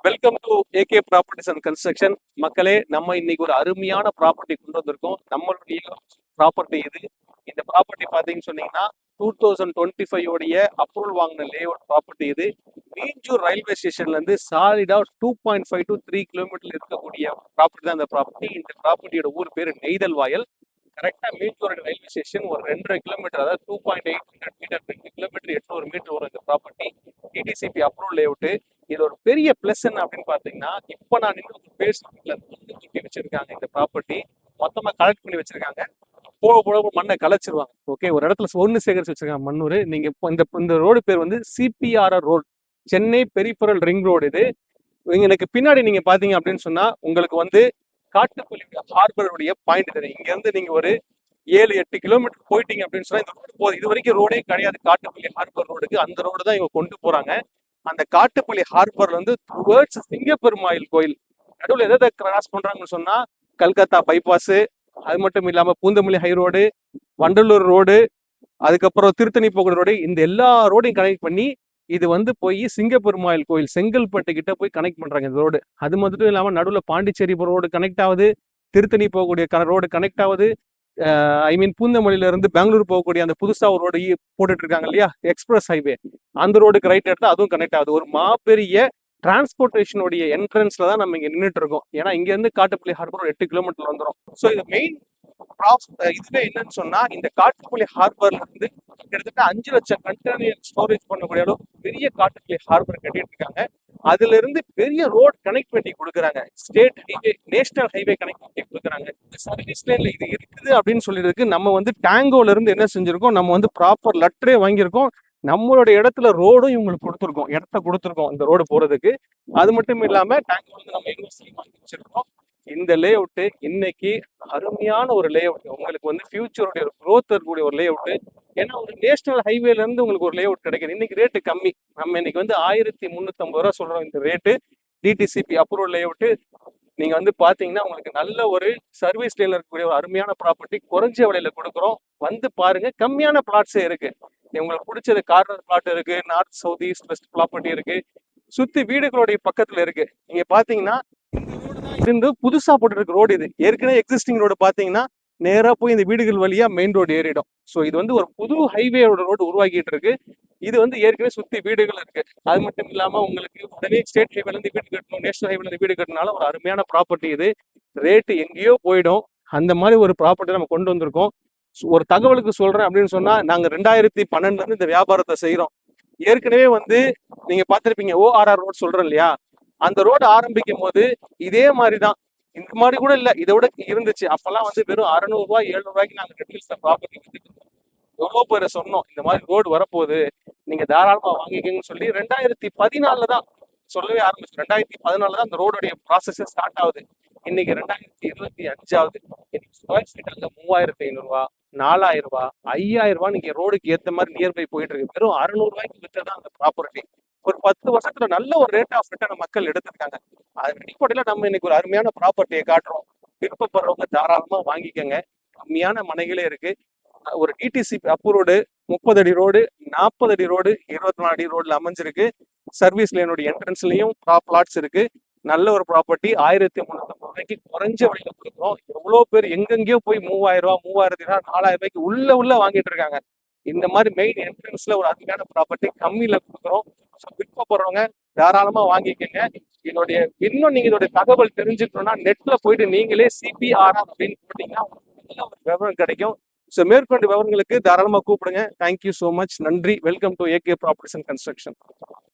Welcome to AK properties and construction. மக்களே, நம்ம இன்னைக்கு ஒரு அருமையான ப்ராப்பர்ட்டி கொண்டு வந்திருக்கோம். நம்மளுடைய ப்ராப்பர்ட்டி இது. இந்த ப்ராப்பர்ட்டி பார்த்தீங்கன்னு சொன்னீங்கன்னா 2025 உடைய அப்ரூவல் வாங்கின லேஅவுட் ப்ராப்பர்ட்டி இது. மீஞ்சூர் ரயில்வே ஸ்டேஷன்ல இருந்து சாலிடா 2.5 to 3 கிலோமீட்டர் இருக்கக்கூடிய ப்ராப்பர்ட்டி தான் இந்த ப்ராப்பர்ட்டி. இந்த ப்ராப்பர்ட்டியோட ஊர் பேரு நெய்தல் வாயல். கரெக்டா மீஞ்சூர் ரயில்வே ஸ்டேஷன் ஒரு 2.5 கிலோமீட்டர், அதாவது 2.800 மீட்டர், 2 கிலோமீட்டர் 800 மீட்டர் வரும் இந்த ப்ராப்பர்ட்டி. DTCP approval layout. இது ஒரு பெரிய பிளஸ் என்ன அப்படின்னு பாத்தீங்கன்னா, இப்ப நான் நின்று பேசுறதுல மண்ணு கொட்டி வச்சிருக்காங்க. இந்த ப்ராப்பர்ட்டி மொத்தமா கலெக்ட் பண்ணி வச்சிருக்காங்க. போக போக மண்ணை கலைச்சிருவாங்க. ஓகே, ஒரு இடத்துல ஒண்ணு சேகரிச்சு வச்சிருக்காங்க மண்ணூர். நீங்க இந்த ரோடு பேர் வந்து CPRR road, Chennai peripheral ring road. இது எனக்கு பின்னாடி நீங்க பாத்தீங்க அப்படின்னு சொன்னா உங்களுக்கு வந்து காட்டுப்பள்ளி ஹார்பருடைய பாயிண்ட் தெரியும். இங்க இருந்து நீங்க ஒரு 7-8 கிலோமீட்டர் போயிட்டீங்க அப்படின்னு சொன்னா இந்த ரோடு போகுது. இது வரைக்கும் ரோடே கிடையாது காட்டுப்பள்ளி ஹார்பர் ரோடுக்கு. அந்த ரோடு தான் இவங்க கொண்டு போறாங்க. அந்த காட்டுப்பள்ளி ஹார்பர்ல இருந்து டுவர்ட்ஸ் சிங்கப்பெருமாயில் கோயில் நடுவில் எதை கிராஸ் பண்றாங்கன்னு சொன்னா கல்கத்தா பைபாஸ், அது மட்டும் இல்லாம Poonamallee high road, Vandalur road, அதுக்கப்புறம் திருத்தணி போகிற ரோடு, இந்த எல்லா ரோடையும் கனெக்ட் பண்ணி இது வந்து போய் சிங்கப்பெருமாயில் கோயில் செங்கல்பட்டு கிட்ட போய் கனெக்ட் பண்றாங்க இந்த ரோடு. அது மட்டும் இல்லாம நடுவில் பாண்டிச்சேரி ரோடு கனெக்ட் ஆகுது, திருத்தணி போகக்கூடிய ரோடு கனெக்ட் ஆகுது. ஐ மீன் பூந்தமல்லியில இருந்து பெங்களூர் போகக்கூடிய அந்த புதுசா ஒரு ரோடு போட்டுட்டு இருக்காங்க இல்லையா, எக்ஸ்பிரஸ் ஹைவே, அந்த ரோடுக்கு ரைட் எடுத்தா அதுவும் கனெக்ட் ஆகுது. ஒரு மாபெரிய டிரான்ஸ்போர்டேஷனுடைய என்ட்ரன்ஸ்ல தான் நம்ம இங்க நின்றுட்டு இருக்கோம். ஏன்னா இங்க இருந்து காட்டுப்பள்ளி ஹார்பர் ஒரு 8 கிலோமீட்டர் வந்துடும். ஸோ இது மெயின் இதுவே என்னன்னு சொன்னா, இந்த காட்டுப்பள்ளி ஹார்பர்ல இருந்து கிட்டத்தட்ட 5 லட்சம் கண்டெய்னர் ஸ்டோரேஜ் பண்ணக்கூடிய அளவு பெரிய காட்டுப்பள்ளி ஹார்பர் கட்டிட்டு இருக்காங்க. அதுல இருந்து பெரிய ரோட் கனெக்டிவிட்டி கொடுக்குறாங்க, state highway, national highway connectivity கொடுக்குறாங்க. சர்வீஸ் லைன்ல இது இருக்குது அப்படின்னு சொல்லியிருக்கு. நம்ம வந்து டேங்கோல இருந்து என்ன செஞ்சிருக்கோம், நம்ம வந்து ப்ராப்பர் லெட்டரே வாங்கியிருக்கோம். நம்மளோட இடத்துல ரோடும் இவங்களுக்கு கொடுத்துருக்கோம், இடத்த கொடுத்துருக்கோம் இந்த ரோடு போறதுக்கு. அது மட்டும் இல்லாம டேங்கோல இருந்து நம்ம யூனிவர்சிட்டி வாங்கி வச்சிருக்கோம். இந்த லே அவுட் இன்னைக்கு அருமையான ஒரு லே அவுட். உங்களுக்கு வந்து ஃபியூச்சருடைய ஒரு க்ரோத் இருக்கக்கூடிய ஒரு லே அவுட். ஏன்னா ஒரு நேஷனல் ஹைவேல இருந்து உங்களுக்கு ஒரு லே அவுட் கிடைக்குது. இன்னைக்கு ரேட்டு கம்மி. நம்ம இன்னைக்கு வந்து 1350 ரூபா சொல்றோம் இந்த rate. DTCP approval lay out. நீங்க வந்து பாத்தீங்கன்னா உங்களுக்கு நல்ல ஒரு சர்வீஸ் லேன்ல இருக்கக்கூடிய ஒரு அருமையான ப்ராப்பர்ட்டி குறைஞ்ச விலையில கொடுக்குறோம். வந்து பாருங்க, கம்மியான பிளாட்ஸே இருக்கு. உங்களுக்கு பிடிச்சது கார்னர் பிளாட் இருக்கு, north south east west property இருக்கு, சுத்தி வீடுகளுடைய பக்கத்துல இருக்கு. நீங்க பாத்தீங்கன்னா இருந்து புதுசா போட்டுருக்க ரோடு இது. ஏற்கனவே எக்ஸிஸ்டிங் ரோடு பாத்தீங்கன்னா நேரா போய் இந்த வீடுகள் வழியா மெயின் ரோடு ஏறிடும். ஸோ இது வந்து ஒரு புது ஹைவேயோட ரோடு உருவாக்கிட்டு இருக்கு. இது வந்து ஏற்கனவே சுத்தி வீடுகள் இருக்கு. அது மட்டும் இல்லாம உங்களுக்கு உடனே ஸ்டேட் ஹைவேல இருந்து வீடு கட்டணும், நேஷனல் ஹைவேல இருந்து வீடு கட்டினாலும் ஒரு அருமையான ப்ராப்பர்ட்டி இது. ரேட்டு எங்கேயோ போயிடும். அந்த மாதிரி ஒரு ப்ராப்பர்ட்டி நம்ம கொண்டு வந்திருக்கோம். ஒரு தகவலுக்கு சொல்றேன் அப்படின்னு சொன்னா, நாங்க 2012 இருந்து இந்த வியாபாரத்தை செய்யறோம். ஏற்கனவே வந்து நீங்க பார்த்திருப்பீங்க ஓஆர்ஆர் ரோட் சொல்றோம் இல்லையா, அந்த ரோடு ஆரம்பிக்கும் போது இதே மாதிரிதான். இந்த மாதிரி கூட இல்ல, இதை விட இருந்துச்சு. அப்பெல்லாம் வந்து வெறும் 600 ரூபாய் 700 ரூபாய்க்கு நாங்க ரெட்டில்ஸ்ல ப்ராப்பர்ட்டி வித்துட்டு இருந்தோம். எவ்வளவு பேரை சொன்னோம் இந்த மாதிரி ரோடு வரப்போகுது, நீங்க தாராளமா வாங்கிக்கங்கன்னு சொல்லி 2014 தான் சொல்லவே ஆரம்பிச்சு. 2014 தான் இந்த ரோடுடைய ப்ராசஸ் ஸ்டார்ட் ஆகுது. இன்னைக்கு 2025 ஆகுது. இன்னைக்கு ஸ்கொயர் ஃபீட் அங்க 3500 ரூபாய், 4000 ரூபாய், 5000 ரூபாய் நீங்க ரோடுக்கு ஏத்த மாதிரி நியர்பை போயிட்டு இருக்கு. வெறும் 600 ரூபாய்க்கு விற்றதான் அந்த ப்ராப்பர்ட்டி. ஒரு 10 வருஷத்துல நல்ல ஒரு ரேட் ஆஃப் ரிட்டர்ன் மக்கள் எடுத்திருக்காங்க. அது அடிப்படையில நம்ம இன்னைக்கு ஒரு அருமையான ப்ராப்பர்ட்டியை காட்டுறோம். விருப்பப்படுறவங்க தாராளமா வாங்கிக்கோங்க. கம்மியான மனைகளே இருக்கு. ஒரு டிடிசிபி அப்ரூவ்டு 30 அடி ரோடு, 40 அடி ரோடு, 24 அடி ரோட்ல அமைஞ்சிருக்கு. சர்வீஸ் லைனோட என்ட்ரன்ஸ்லயும் பிளாட்ஸ் இருக்கு. நல்ல ஒரு ப்ராப்பர்ட்டி 1350 ரூபாய்க்கு குறைஞ்ச விலையில கொடுக்குறோம். எவ்வளவு பேர் எங்கெங்கயோ போய் 3000 ரூபாய், 3000 ரூபாய், 4000 ரூபாய்க்கு உள்ள வாங்கிட்டு இருக்காங்க. இந்த மாதிரி மெயின் என்ட்ரன்ஸ்ல ஒரு அருமையான ப்ராப்பர்ட்டி கம்மியில கொடுக்குறோம். விருப்பப்படுறவங்க தாராளமா வாங்கிக்கோங்க. என்னுடைய இன்னும் நீங்க இதோட தகவல் தெரிஞ்சுக்கணும்னா நெட்ல போயிட்டு நீங்களே சிபிஆர்ஆர் அப்படின்னு போட்டீங்கன்னா நல்ல ஒரு விவரம் கிடைக்கும். ஸோ மேற்கொண்டு விவரங்களுக்கு தாராளமா கூப்பிடுங்க. Thank you so much. நன்றி. Welcome to AK properties and construction.